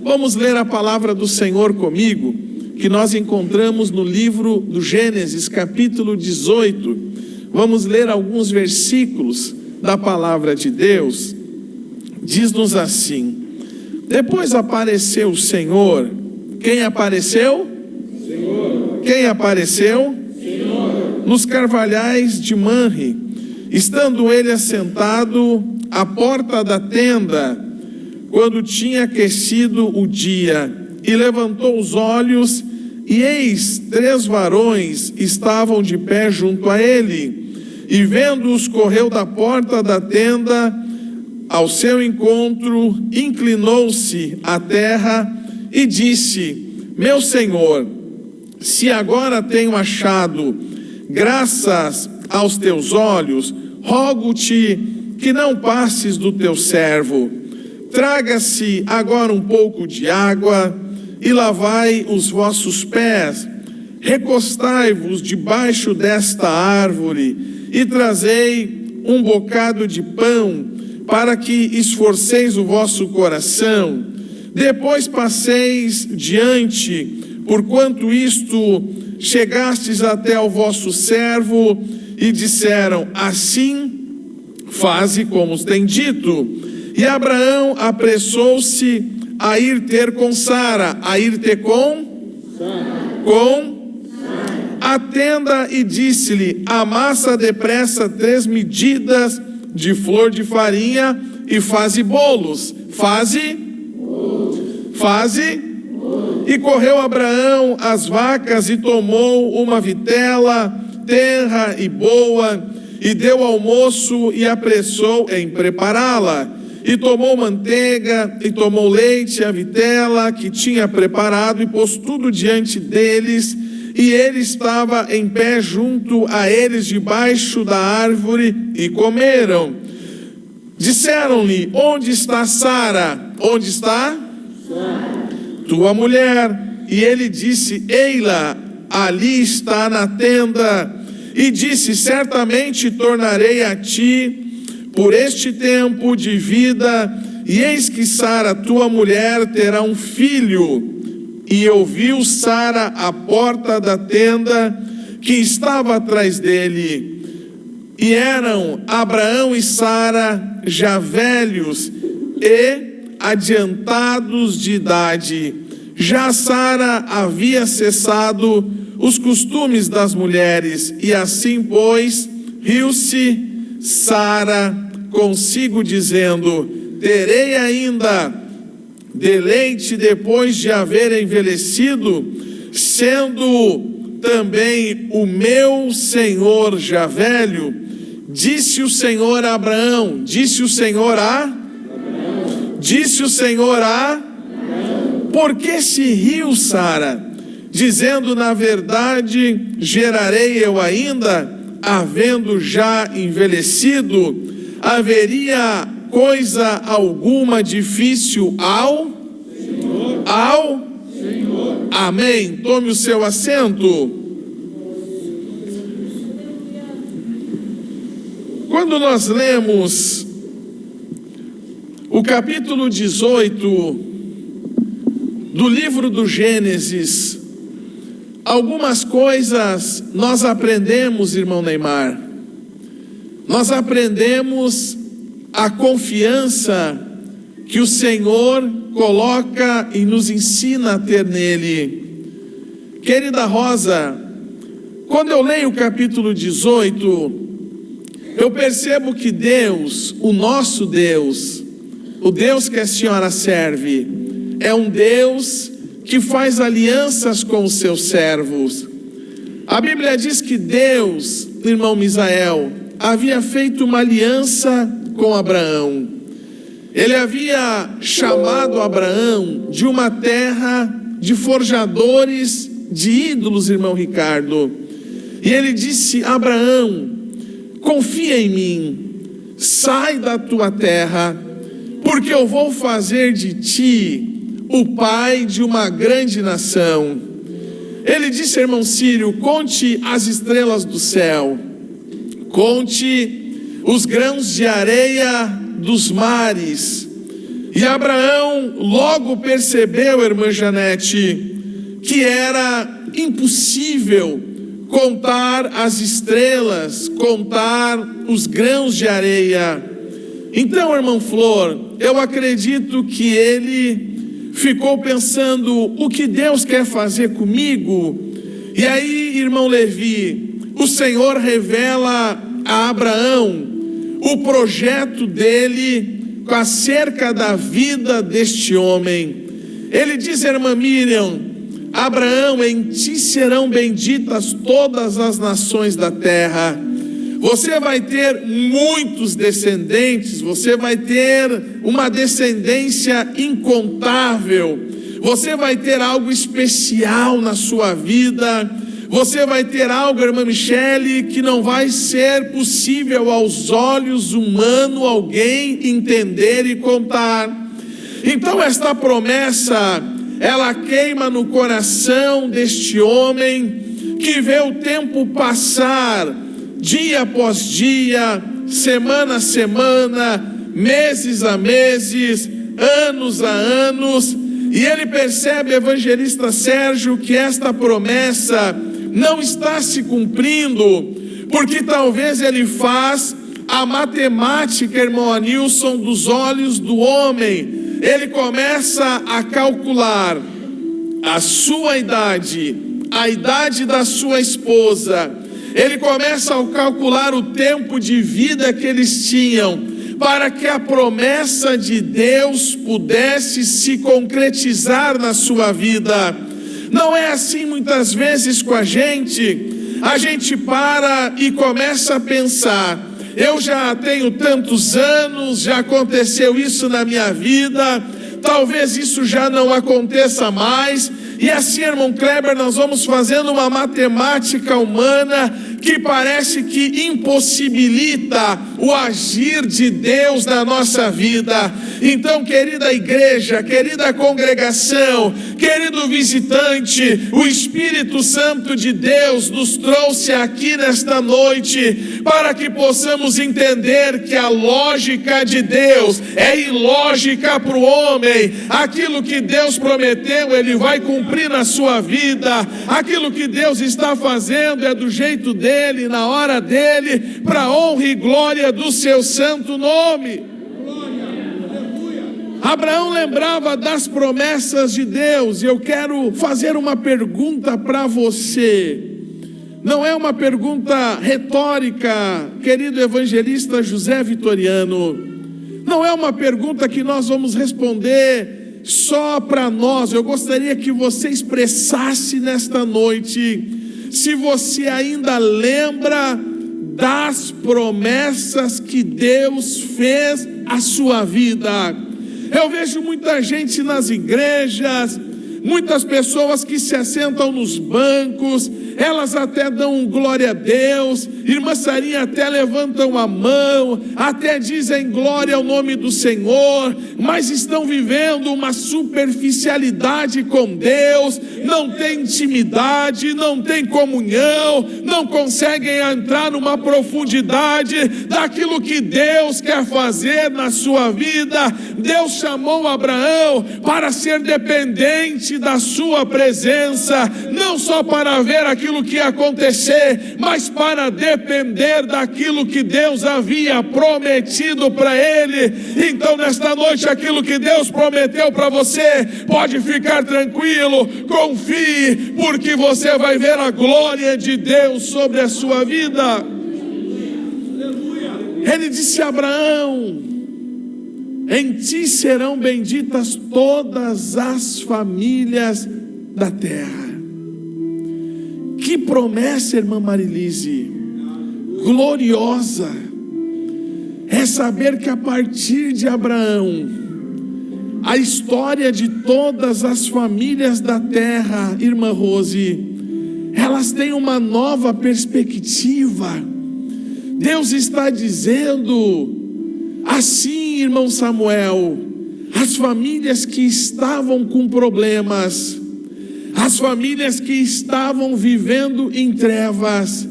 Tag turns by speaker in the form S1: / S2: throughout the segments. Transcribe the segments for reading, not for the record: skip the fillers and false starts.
S1: Vamos ler a palavra do Senhor comigo, que nós encontramos no livro do Gênesis, capítulo 18. Vamos ler alguns versículos da palavra de Deus. Diz-nos assim: depois apareceu o Senhor. Quem apareceu? Senhor. Quem apareceu? Senhor. Nos carvalhais de Manre, estando ele assentado à porta da tenda, quando tinha aquecido o dia, e levantou os olhos, e eis 3 varões estavam de pé junto a ele, e vendo-os correu da porta da tenda ao seu encontro, inclinou-se à terra e disse: meu Senhor, se agora tenho achado graças aos teus olhos, rogo-te que não passes do teu servo. Traga-se agora um pouco de água e lavai os vossos pés, recostai-vos debaixo desta árvore e trazei um bocado de pão, para que esforceis o vosso coração. Depois passeis diante, porquanto isto chegastes até ao vosso servo, e disseram: assim faze como os tem dito. E Abraão apressou-se a ir ter com Sara, a ir ter com a tenda, e disse-lhe: amassa depressa 3 medidas de flor de farinha e faze bolos. E correu Abraão às vacas e tomou uma vitela tenra e boa, e deu ao moço e apressou em prepará-la. E tomou manteiga, e tomou leite, a vitela que tinha preparado, e pôs tudo diante deles, e ele estava em pé junto a eles, debaixo da árvore, e comeram. Disseram-lhe: onde está Sara? Onde está? Tua mulher. E ele disse: ei-la, ali está na tenda. E disse: certamente tornarei a ti por este tempo de vida, e eis que Sara, tua mulher, terá um filho. E ouviu Sara à porta da tenda que estava atrás dele. E eram Abraão e Sara já velhos e adiantados de idade. Já Sara havia cessado os costumes das mulheres, e assim, pois, riu-se Sara consigo, dizendo: terei ainda deleite depois de haver envelhecido, sendo também o meu senhor já velho? Disse o Senhor a Abraão, disse o Senhor a por que se riu Sara, dizendo: na verdade gerarei eu ainda, havendo já envelhecido? Haveria coisa alguma difícil ao Senhor? Amém. Tome o seu assento. Quando nós lemos o capítulo 18 do livro do Gênesis, algumas coisas nós aprendemos, irmão Neymar. Nós aprendemos a confiança que o Senhor coloca e nos ensina a ter nele. Querida Rosa, quando eu leio o capítulo 18, eu percebo que Deus, o nosso Deus, o Deus que a senhora serve, é um Deus que faz alianças com os seus servos. A Bíblia diz que Deus, irmão Misael, havia feito uma aliança com Abraão. Ele havia chamado Abraão de uma terra de forjadores de ídolos, irmão Ricardo. E ele disse: Abraão, confia em mim, sai da tua terra, porque eu vou fazer de ti o pai de uma grande nação. Ele disse, irmão Círio: conte as estrelas do céu, conte os grãos de areia dos mares, E Abraão logo percebeu, irmã Janete, que era impossível contar as estrelas, contar os grãos de areia. Então, irmão Flor, eu acredito que ele ficou pensando: o que Deus quer fazer comigo? E aí, irmão Levi, o Senhor revela a Abraão o projeto dele acerca da vida deste homem. Ele diz, irmã Miriam: Abraão, em ti serão benditas todas as nações da terra. Você vai ter muitos descendentes, você vai ter uma descendência incontável, você vai ter algo especial na sua vida, você vai ter algo, irmã Michele, que não vai ser possível aos olhos humanos alguém entender e contar. Então esta promessa, ela queima no coração deste homem que vê o tempo passar, dia após dia, semana a semana, meses a meses, anos a anos, e ele percebe, evangelista Sérgio, que esta promessa não está se cumprindo, porque talvez ele faz a matemática, irmão Anilson, dos olhos do homem. Ele começa a calcular a sua idade, a idade da sua esposa. Ele começa a calcular o tempo de vida que eles tinham, para que a promessa de Deus pudesse se concretizar na sua vida. Não é assim muitas vezes com a gente para e começa a pensar: eu já tenho tantos anos, já aconteceu isso na minha vida, talvez isso já não aconteça mais. E assim, irmão Kleber, nós vamos fazendo uma matemática humana que parece que impossibilita o agir de Deus na nossa vida. Então, querida igreja, querida congregação, querido visitante, o Espírito Santo de Deus nos trouxe aqui nesta noite para que possamos entender que a lógica de Deus é ilógica para o homem. Aquilo que Deus prometeu, Ele vai cumprir na sua vida. Aquilo que Deus está fazendo é do jeito dele, na hora dele, para a honra e glória do seu santo nome. Abraão lembrava das promessas de Deus. E eu quero fazer uma pergunta para você. Não é uma pergunta retórica, querido evangelista José Vitoriano. Não é uma pergunta que nós vamos responder só para nós. Eu gostaria que você expressasse nesta noite se você ainda lembra das promessas que Deus fez à sua vida. Eu vejo muita gente nas igrejas, muitas pessoas que se assentam nos bancos, elas até dão glória a Deus, irmã Sarinha até levantam a mão, até dizem glória ao nome do Senhor, mas estão vivendo uma superficialidade com Deus, não tem intimidade, não tem comunhão, não conseguem entrar numa profundidade daquilo que Deus quer fazer na sua vida. Deus chamou Abraão para ser dependente da sua presença, não só para ver aquilo que ia acontecer, mas para depender daquilo que Deus havia prometido para ele. Então nesta noite, aquilo que Deus prometeu para você, pode ficar tranquilo, confie, porque você vai ver a glória de Deus sobre a sua vida. Ele disse a Abraão: em ti serão benditas todas as famílias da terra. Que promessa, irmã Marilise, gloriosa. É saber que a partir de Abraão, a história de todas as famílias da terra, irmã Rose, elas têm uma nova perspectiva. Deus está dizendo assim, irmão Samuel: as famílias que estavam com problemas, as famílias que estavam vivendo em trevas,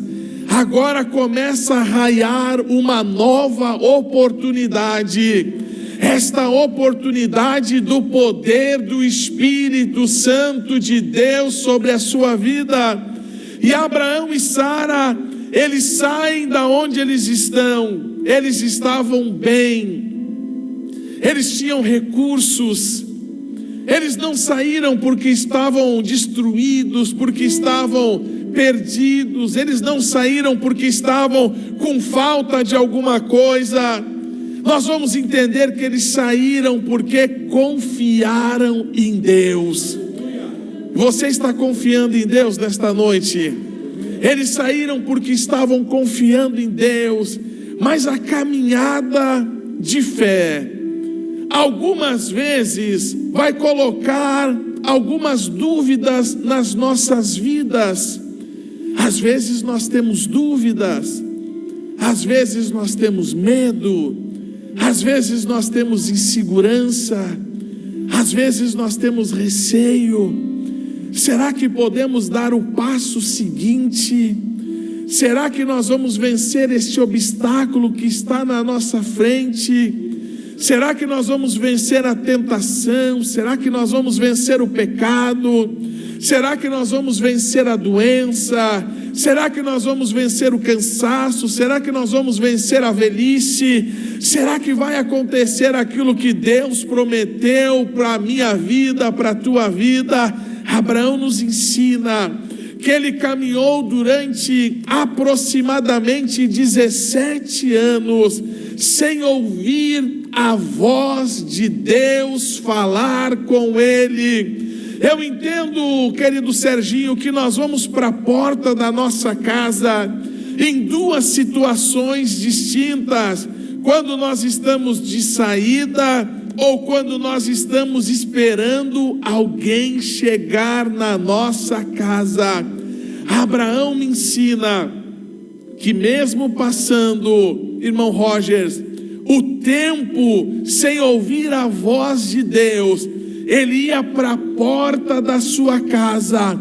S1: agora começa a raiar uma nova oportunidade. esta oportunidade do poder do Espírito Santo de Deus sobre a sua vida. E Abraão e Sara, eles saem da onde eles estão. Eles estavam bem, eles tinham recursos. Eles não saíram porque estavam destruídos, porque estavam perdidos. Eles não saíram porque estavam com falta de alguma coisa. Nós vamos entender que eles saíram porque confiaram em Deus. Você está confiando em Deus nesta noite? Eles saíram porque estavam confiando em Deus. Mas a caminhada de fé, algumas vezes, vai colocar algumas dúvidas nas nossas vidas. Às vezes nós temos dúvidas, às vezes nós temos medo, às vezes nós temos insegurança, às vezes nós temos receio. Será que podemos dar o passo seguinte? Será que nós vamos vencer este obstáculo que está na nossa frente? Será que nós vamos vencer a tentação? Será que nós vamos vencer o pecado? Será que nós vamos vencer a doença? Será que nós vamos vencer o cansaço? Será que nós vamos vencer a velhice? Será que vai acontecer aquilo que Deus prometeu para a minha vida, para a tua vida? Abraão nos ensina que ele caminhou durante aproximadamente 17 anos, sem ouvir a voz de Deus falar com ele. Eu entendo, querido Serginho, que nós vamos para a porta da nossa casa em duas situações distintas: quando nós estamos de saída ou quando nós estamos esperando alguém chegar na nossa casa. Abraão me ensina que mesmo passando, irmão Rogers, o tempo sem ouvir a voz de Deus, ele ia para a porta da sua casa,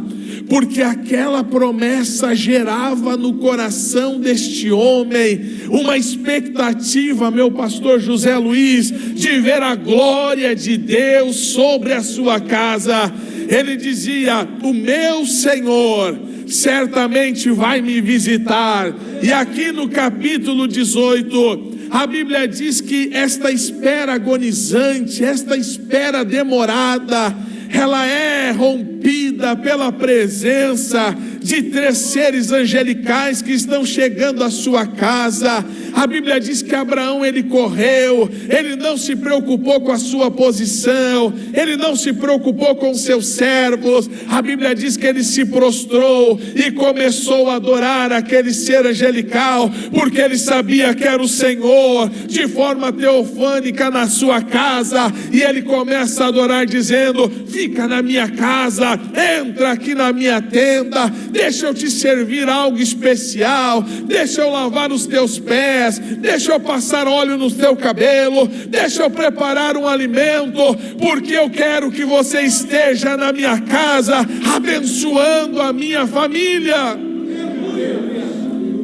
S1: porque aquela promessa gerava no coração deste homem uma expectativa, meu pastor José Luiz, de ver a glória de Deus sobre a sua casa. Ele dizia: o meu Senhor certamente vai me visitar. E aqui no capítulo 18, a Bíblia diz que esta espera agonizante, esta espera demorada, ela é rompida pela presença de 3 seres angelicais que estão chegando à sua casa. A Bíblia diz que Abraão, ele correu, ele não se preocupou com a sua posição, ele não se preocupou com seus servos. A Bíblia diz que ele se prostrou e começou a adorar aquele ser angelical, porque ele sabia que era o Senhor de forma teofânica na sua casa. E ele começa a adorar dizendo: fica na minha casa, entra aqui na minha tenda, deixa eu te servir algo especial, deixa eu lavar os teus pés, deixa eu passar óleo no teu cabelo, deixa eu preparar um alimento, porque eu quero que você esteja na minha casa, abençoando a minha família.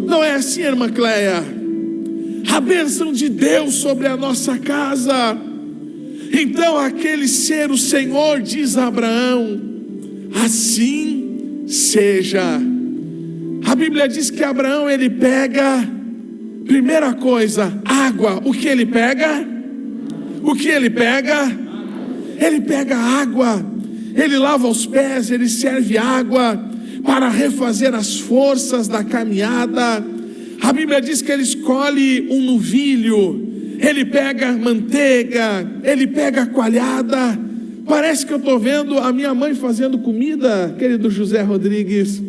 S1: Não é assim, irmã Cleia? A bênção de Deus sobre a nossa casa. Então aquele ser, o Senhor diz a Abraão: assim seja. A Bíblia diz que Abraão, ele pega, primeira coisa, água. O que ele pega? O que ele pega? Ele pega água, ele lava os pés, ele serve água para refazer as forças da caminhada. A Bíblia diz que ele escolhe um novilho, ele pega manteiga, ele pega coalhada. Parece que eu estou vendo a minha mãe fazendo comida, querido José Rodrigues.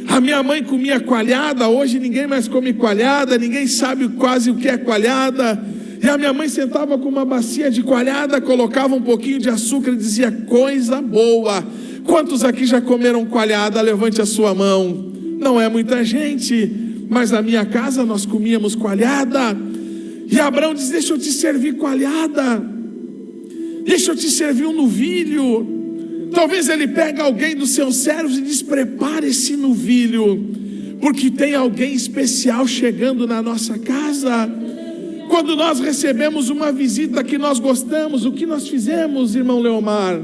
S1: A minha mãe comia coalhada, hoje ninguém mais come coalhada, ninguém sabe quase o que é coalhada. E a minha mãe sentava com uma bacia de coalhada, colocava um pouquinho de açúcar e dizia: coisa boa. Quantos aqui já comeram coalhada? Levante a sua mão. Não é muita gente, mas na minha casa nós comíamos coalhada. E Abraão diz: deixa eu te servir coalhada, deixa eu te servir um novilho. Talvez ele pegue alguém dos seus servos e diz: prepare esse novilho, porque tem alguém especial chegando na nossa casa. Quando nós recebemos uma visita que nós gostamos, o que nós fizemos, irmão Leomar?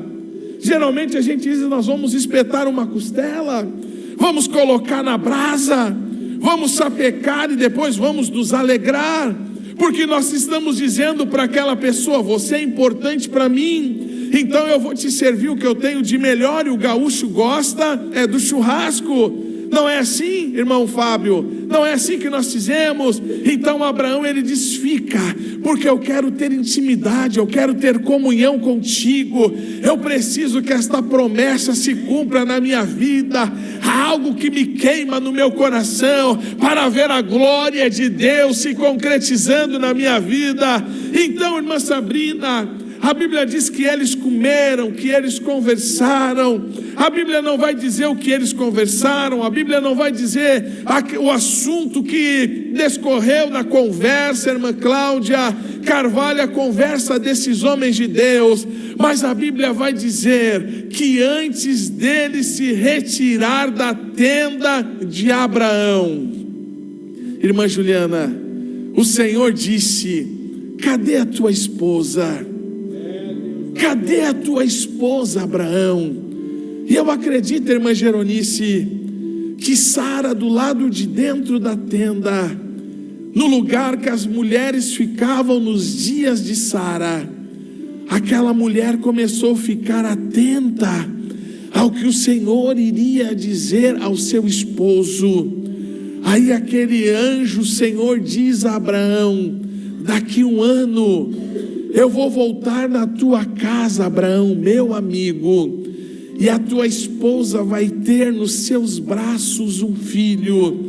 S1: Geralmente a gente diz: nós vamos espetar uma costela, vamos colocar na brasa, vamos sapecar e depois vamos nos alegrar, porque nós estamos dizendo para aquela pessoa: você é importante para mim, então eu vou te servir o que eu tenho de melhor. E o gaúcho gosta do churrasco. Não é assim, irmão Fábio? Não é assim que nós fizemos? Então Abraão, ele diz: fica, porque eu quero ter intimidade, eu quero ter comunhão contigo, eu preciso que esta promessa se cumpra na minha vida. Há algo que me queima no meu coração para ver a glória de Deus se concretizando na minha vida. Então, irmã Sabrina, a Bíblia diz que eles comeram, que eles conversaram. A Bíblia não vai dizer o que eles conversaram, a Bíblia não vai dizer o assunto que descorreu na conversa, irmã Cláudia Carvalho, a conversa desses homens de Deus. Mas a Bíblia vai dizer que antes dele se retirar da tenda de Abraão, irmã Juliana, o Senhor disse: cadê a tua esposa? Cadê a tua esposa, Abraão? E eu acredito, irmã Geronice, que Sara, do lado de dentro da tenda, no lugar que as mulheres ficavam nos dias de Sara, aquela mulher começou a ficar atenta ao que o Senhor iria dizer ao seu esposo. Aí aquele anjo, o Senhor diz a Abraão: daqui 1 ano eu vou voltar na tua casa, Abraão, meu amigo, e a tua esposa vai ter nos seus braços um filho,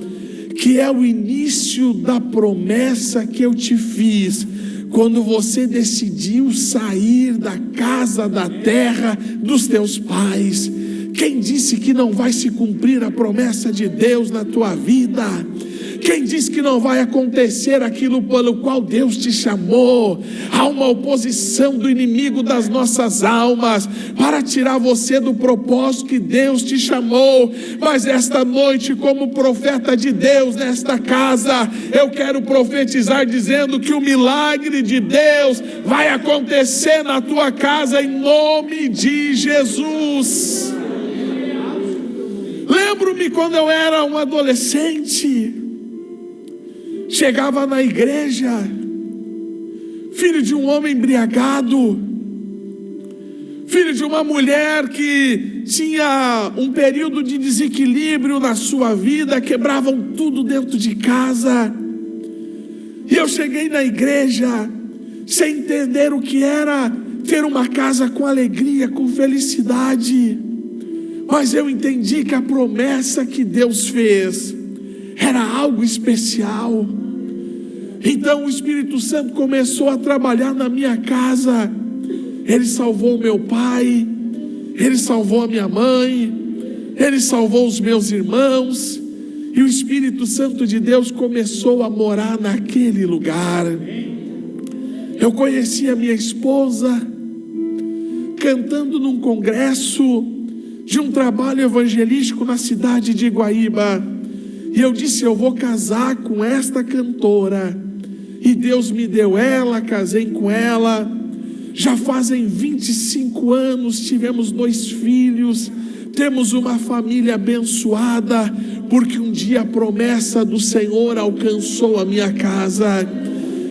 S1: que é o início da promessa que eu te fiz, quando você decidiu sair da casa, da terra dos teus pais. Quem disse que não vai se cumprir a promessa de Deus na tua vida? Quem disse que não vai acontecer aquilo pelo qual Deus te chamou? Há uma oposição do inimigo das nossas almas para tirar você do propósito que Deus te chamou. Mas esta noite, como profeta de Deus nesta casa, eu quero profetizar dizendo que o milagre de Deus vai acontecer na tua casa, em nome de Jesus. Lembro-me quando eu era um adolescente, chegava na igreja, filho de um homem embriagado, filho de uma mulher que tinha um período de desequilíbrio na sua vida, quebravam tudo dentro de casa. E eu cheguei na igreja sem entender o que era ter uma casa com alegria, com felicidade. Mas eu entendi que a promessa que Deus fez era algo especial. Então o Espírito Santo começou a trabalhar na minha casa. Ele salvou meu pai, Ele salvou a minha mãe, Ele salvou os meus irmãos. E o Espírito Santo de Deus começou a morar naquele lugar. Eu conheci a minha esposa cantando num congresso de um trabalho evangelístico na cidade de Guaíba. E eu disse: eu vou casar com esta cantora. E Deus me deu ela, casei com ela. Já fazem 25 anos, tivemos 2 filhos, temos uma família abençoada, porque um dia a promessa do Senhor alcançou a minha casa.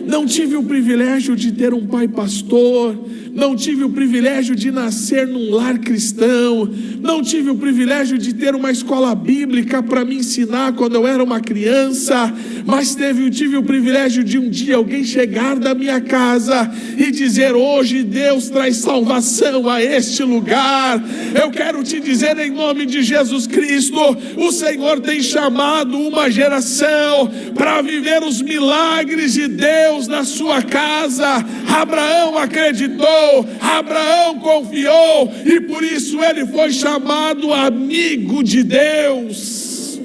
S1: Não tive o privilégio de ter um pai pastor, não tive o privilégio de nascer num lar cristão, não tive o privilégio de ter uma escola bíblica para me ensinar quando eu era uma criança, mas tive o privilégio de um dia alguém chegar da minha casa e dizer: hoje Deus traz salvação a este lugar. Eu quero te dizer, em nome de Jesus Cristo, o Senhor tem chamado uma geração para viver os milagres de Deus na sua casa. Abraão acreditou, Abraão confiou, e por isso ele foi chamado amigo de Deus.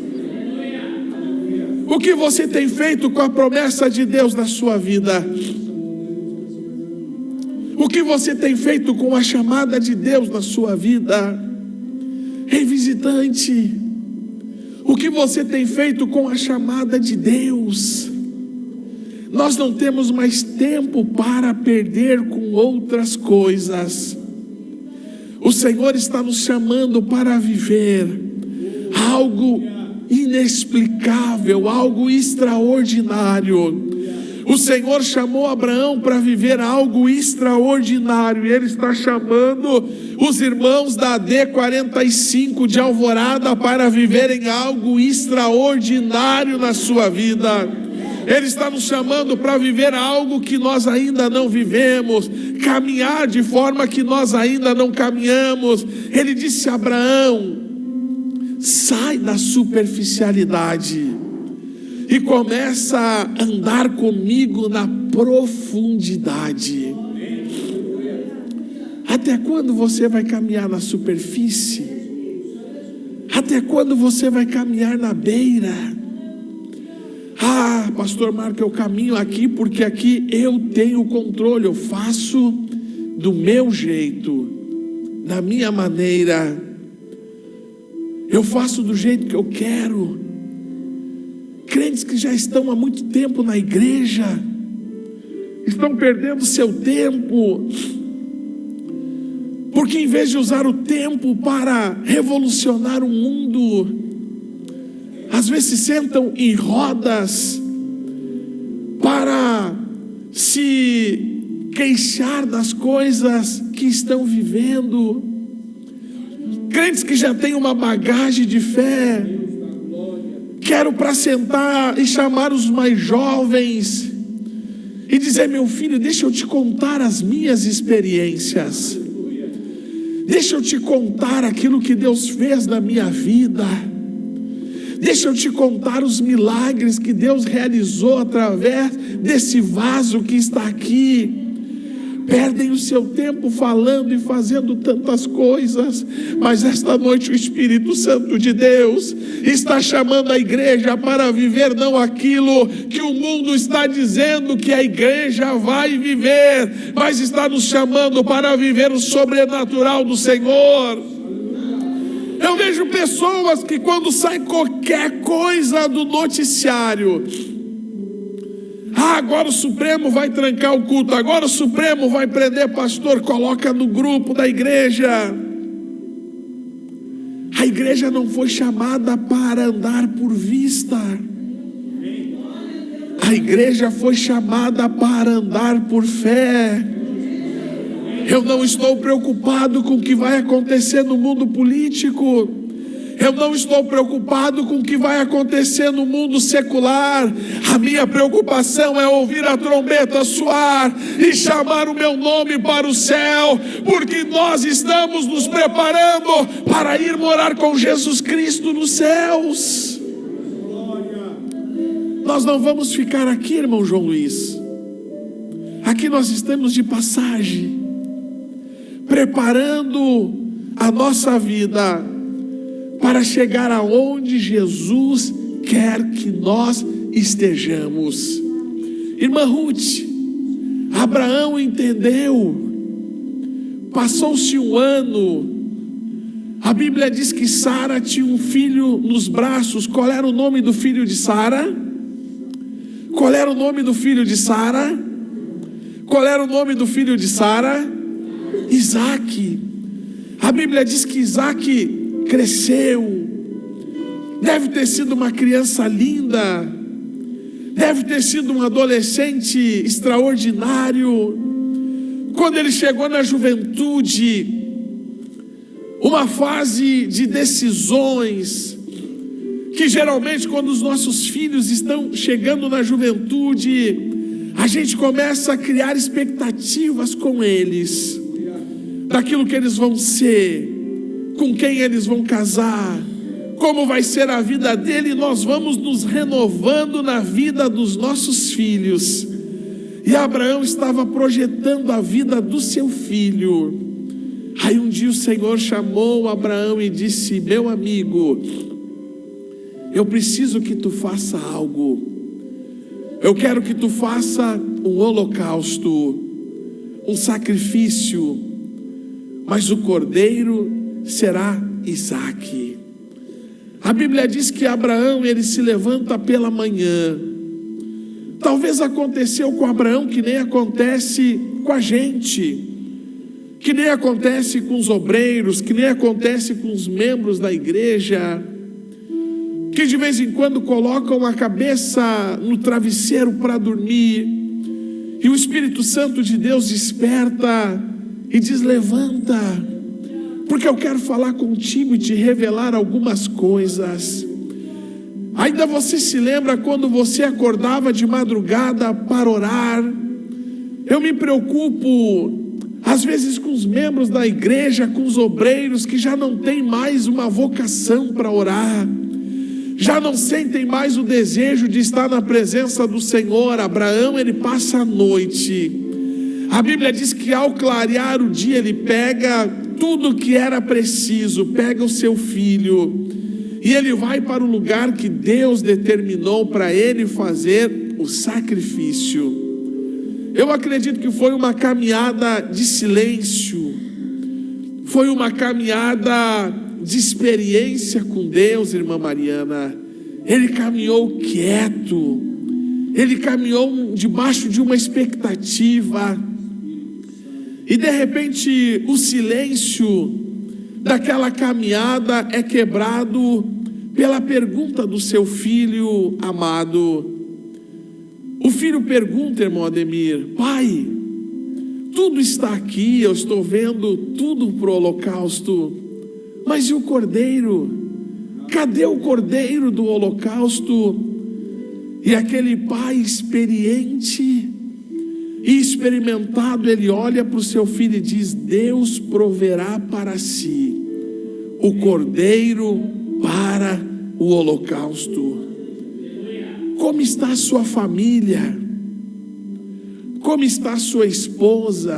S1: O que você tem feito com a promessa de Deus na sua vida? O que você tem feito com a chamada de Deus na sua vida? Ei, visitante, o que você tem feito com a chamada de Deus? Nós não temos mais tempo para perder com outras coisas. O Senhor está nos chamando para viver algo inexplicável, algo extraordinário. O Senhor chamou Abraão para viver algo extraordinário, e Ele está chamando os irmãos da AD45 de Alvorada para viverem algo extraordinário na sua vida. Ele está nos chamando para viver algo que nós ainda não vivemos, caminhar de forma que nós ainda não caminhamos. Ele disse a Abraão: sai da superficialidade e começa a andar comigo na profundidade. Até quando você vai caminhar na superfície? Até quando você vai caminhar na beira? Ah, pastor Marco, eu caminho aqui porque aqui eu tenho controle, eu faço do meu jeito, da minha maneira, eu faço do jeito que eu quero. Crentes que já estão há muito tempo na igreja estão perdendo seu tempo, porque em vez de usar o tempo para revolucionar o mundo, às vezes se sentam em rodas para se queixar das coisas que estão vivendo. Crentes que já têm uma bagagem de fé, quero para sentar e chamar os mais jovens e dizer: meu filho, deixa eu te contar as minhas experiências, deixa eu te contar aquilo que Deus fez na minha vida, deixa eu te contar os milagres que Deus realizou através desse vaso que está aqui. Perdem o seu tempo falando e fazendo tantas coisas, mas esta noite o Espírito Santo de Deus está chamando a igreja para viver não aquilo que o mundo está dizendo que a igreja vai viver, mas está nos chamando para viver o sobrenatural do Senhor. Eu vejo pessoas que quando sai qualquer coisa do noticiário, agora o Supremo vai trancar o culto, agora o Supremo vai prender pastor, coloca no grupo da igreja. A igreja não foi chamada para andar por vista, a igreja foi chamada para andar por fé. Eu não estou preocupado com o que vai acontecer no mundo político, eu não estou preocupado com o que vai acontecer no mundo secular. A minha preocupação é ouvir a trombeta soar e chamar o meu nome para o céu, porque nós estamos nos preparando para ir morar com Jesus Cristo nos céus. Nós não vamos ficar aqui, irmão João Luiz. Aqui nós estamos de passagem, preparando a nossa vida para chegar aonde Jesus quer que nós estejamos. Irmã Ruth, Abraão entendeu. Passou-se um ano. A Bíblia diz que Sara tinha um filho nos braços. Qual era o nome do filho de Sara? Qual era o nome do filho de Sara? Qual era o nome do filho de Sara? Isaque. A Bíblia diz que Isaque cresceu, deve ter sido uma criança linda, deve ter sido um adolescente extraordinário. Quando ele chegou na juventude, uma fase de decisões, que geralmente quando os nossos filhos estão chegando na juventude, a gente começa a criar expectativas com eles, daquilo que eles vão ser, com quem eles vão casar, como vai ser a vida dele, e nós vamos nos renovando na vida dos nossos filhos. E Abraão estava projetando a vida do seu filho. Aí um dia o Senhor chamou Abraão e disse: meu amigo, eu preciso que tu faça algo. Eu quero que tu faça um holocausto, um sacrifício, mas o cordeiro será Isaque. A Bíblia diz que Abraão, ele se levanta pela manhã, Talvez aconteceu com Abraão que nem acontece com a gente, que nem acontece com os obreiros, que nem acontece com os membros da igreja, que de vez em quando colocam a cabeça no travesseiro para dormir, e o Espírito Santo de Deus desperta e diz: levanta, porque eu quero falar contigo e te revelar algumas coisas. Ainda você se lembra quando você acordava de madrugada para orar? Eu me preocupo às vezes com os membros da igreja, com os obreiros que já não têm mais uma vocação para orar, já não sentem mais o desejo de estar na presença do Senhor. Abraão, ele passa a noite, a Bíblia diz que ao clarear o dia, ele pega tudo que era preciso, pega o seu filho, e ele vai para o lugar que Deus determinou para ele fazer o sacrifício. Eu acredito que foi uma caminhada de silêncio, foi uma caminhada de experiência com Deus, irmã Mariana. Ele caminhou quieto, ele caminhou debaixo de uma expectativa, e de repente o silêncio daquela caminhada é quebrado pela pergunta do seu filho amado. O filho pergunta, irmão Ademir: pai, tudo está aqui, eu estou vendo tudo para o holocausto, mas e o cordeiro? Cadê o cordeiro do holocausto? E aquele pai experiente e experimentado, ele olha para o seu filho e diz: Deus proverá para si o cordeiro para o holocausto. Como está a sua família? Como está a sua esposa?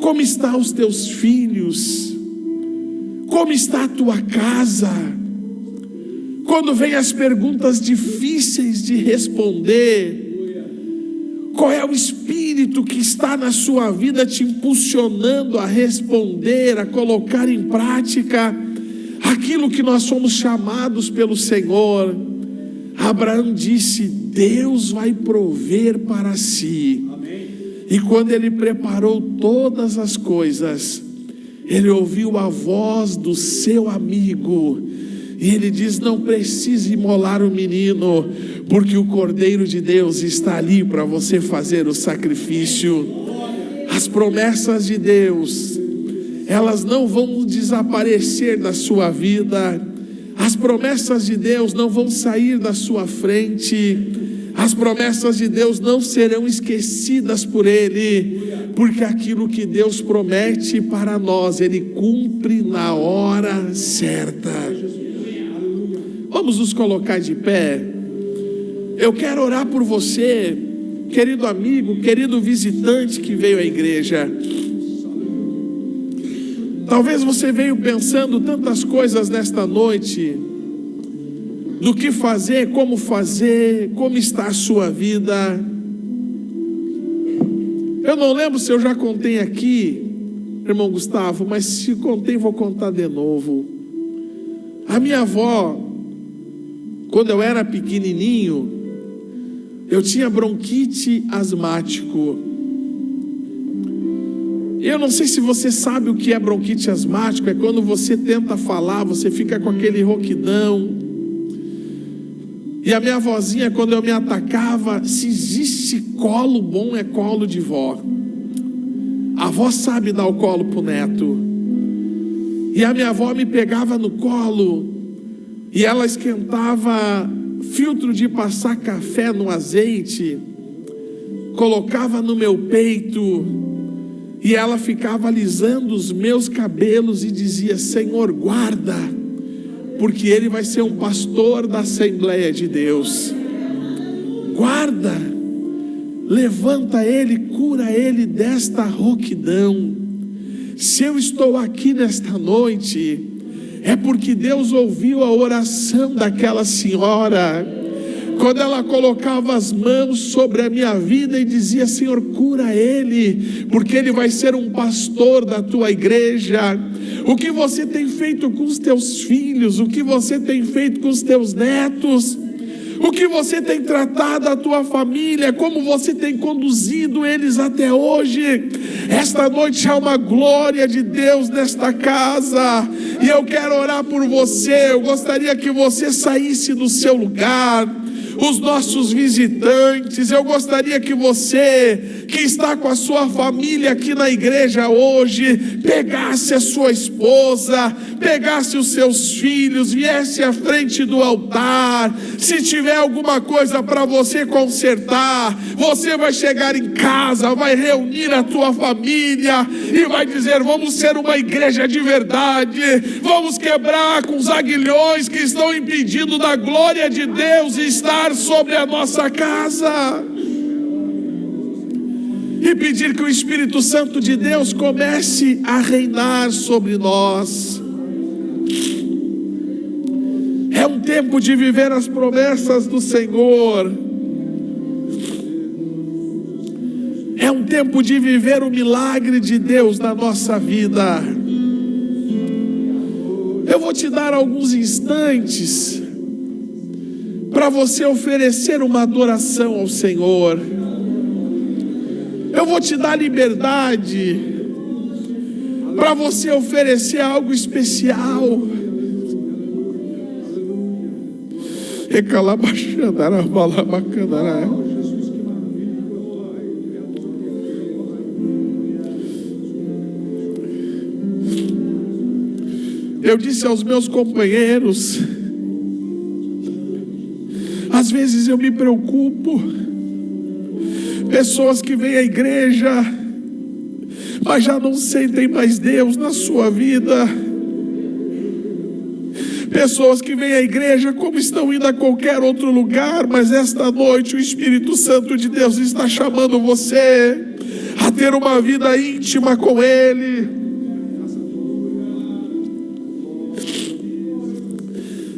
S1: Como estão os teus filhos? Como está a tua casa? Quando vem as perguntas difíceis de responder, qual é o espírito que está na sua vida te impulsionando a responder, a colocar em prática aquilo que nós somos chamados pelo Senhor? Abraão disse: Deus vai prover para si. Amém. E quando ele preparou todas as coisas, ele ouviu a voz do seu amigo, e ele diz: não precisa imolar o menino, porque o Cordeiro de Deus está ali para você fazer o sacrifício. As promessas de Deus, elas não vão desaparecer da sua vida. As promessas de Deus não vão sair da sua frente. As promessas de Deus não serão esquecidas por Ele, porque aquilo que Deus promete para nós, Ele cumpre na hora certa. Vamos nos colocar de pé. Eu quero orar por você, querido amigo, querido visitante que veio à igreja. Talvez você veio pensando tantas coisas nesta noite, do que fazer, como está a sua vida. Eu não lembro se eu já contei aqui, irmão Gustavo, mas se contei, vou contar de novo. A minha avó, quando eu era pequenininho, eu tinha bronquite asmático. Eu não sei se você sabe o que é bronquite asmático. É quando você tenta falar, você fica com aquele rouquidão. E a minha avózinha, quando eu me atacava, se existe colo bom, é colo de vó. A avó sabe dar o colo pro neto. E a minha avó me pegava no colo, e ela esquentava filtro de passar café no azeite, colocava no meu peito, e ela ficava alisando os meus cabelos e dizia: Senhor, guarda, porque ele vai ser um pastor da Assembleia de Deus. Guarda, levanta ele, cura ele desta rouquidão. Se eu estou aqui nesta noite, é porque Deus ouviu a oração daquela senhora, quando ela colocava as mãos sobre a minha vida e dizia: Senhor, cura ele, porque ele vai ser um pastor da tua igreja. O que você tem feito com os teus filhos? O que você tem feito com os teus netos? o que você tem tratado a tua família, como você tem conduzido eles até hoje. Esta noite há uma glória de Deus nesta casa, e eu quero orar por você. Eu gostaria que você saísse do seu lugar. Os nossos visitantes, eu gostaria que você, que está com a sua família aqui na igreja hoje, pegasse a sua esposa, pegasse os seus filhos, viesse à frente do altar. Se tiver alguma coisa para você consertar, você vai chegar em casa, vai reunir a tua família e vai dizer: vamos ser uma igreja de verdade, vamos quebrar com os aguilhões que estão impedindo da glória de Deus estar sobre a nossa casa, e pedir que o Espírito Santo de Deus comece a reinar sobre nós. É um tempo de viver as promessas do Senhor. É um tempo de viver o milagre de Deus na nossa vida. Eu vou te dar alguns instantes para você oferecer uma adoração ao Senhor. Eu vou te dar liberdade para você oferecer algo especial. Eu disse aos meus companheiros, às vezes eu me preocupo, pessoas que vêm à igreja, mas já não sentem mais Deus na sua vida. Pessoas que vêm à igreja como estão indo a qualquer outro lugar, mas esta noite o Espírito Santo de Deus está chamando você a ter uma vida íntima com Ele.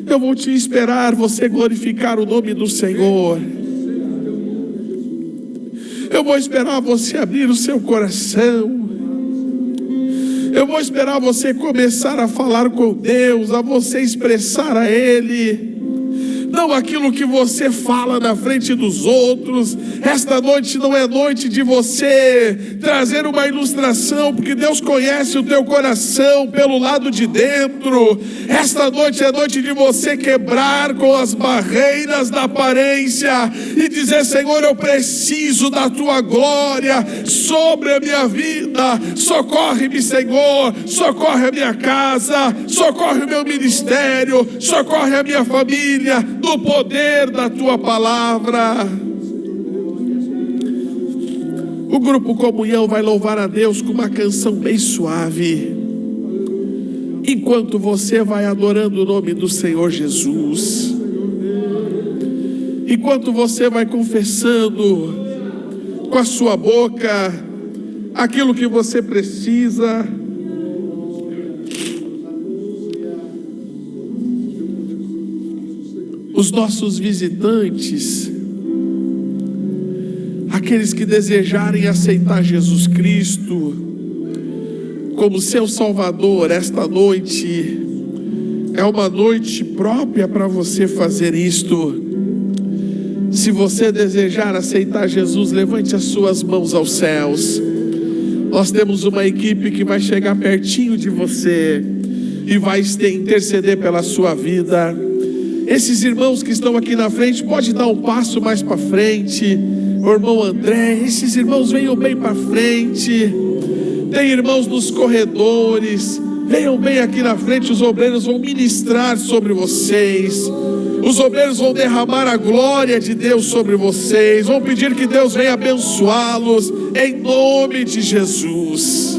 S1: Eu vou te esperar você glorificar o nome do Senhor. Eu vou esperar você abrir o seu coração. Eu vou esperar você começar a falar com Deus, a você expressar a Ele, não aquilo que você fala na frente dos outros. Esta noite não é noite de você trazer uma ilustração, porque Deus conhece o teu coração pelo lado de dentro. Esta noite é noite de você quebrar com as barreiras da aparência e dizer: Senhor, eu preciso da tua glória sobre a minha vida. Socorre-me, Senhor, socorre a minha casa, socorre o meu ministério, socorre a minha família, no poder da tua palavra. O grupo Comunhão vai louvar a Deus com uma canção bem suave, enquanto você vai adorando o nome do Senhor Jesus, enquanto você vai confessando com a sua boca aquilo que você precisa. Os nossos visitantes, aqueles que desejarem aceitar Jesus Cristo como seu Salvador, esta noite é uma noite própria para você fazer isto. Se você desejar aceitar Jesus, levante as suas mãos aos céus. Nós temos uma equipe que vai chegar pertinho de você e vai interceder pela sua vida. Esses irmãos que estão aqui na frente, pode dar um passo mais para frente. O irmão André, esses irmãos venham bem para frente. Tem irmãos nos corredores, venham bem aqui na frente. Os obreiros vão ministrar sobre vocês. Os obreiros vão derramar a glória de Deus sobre vocês. Vão pedir que Deus venha abençoá-los em nome de Jesus.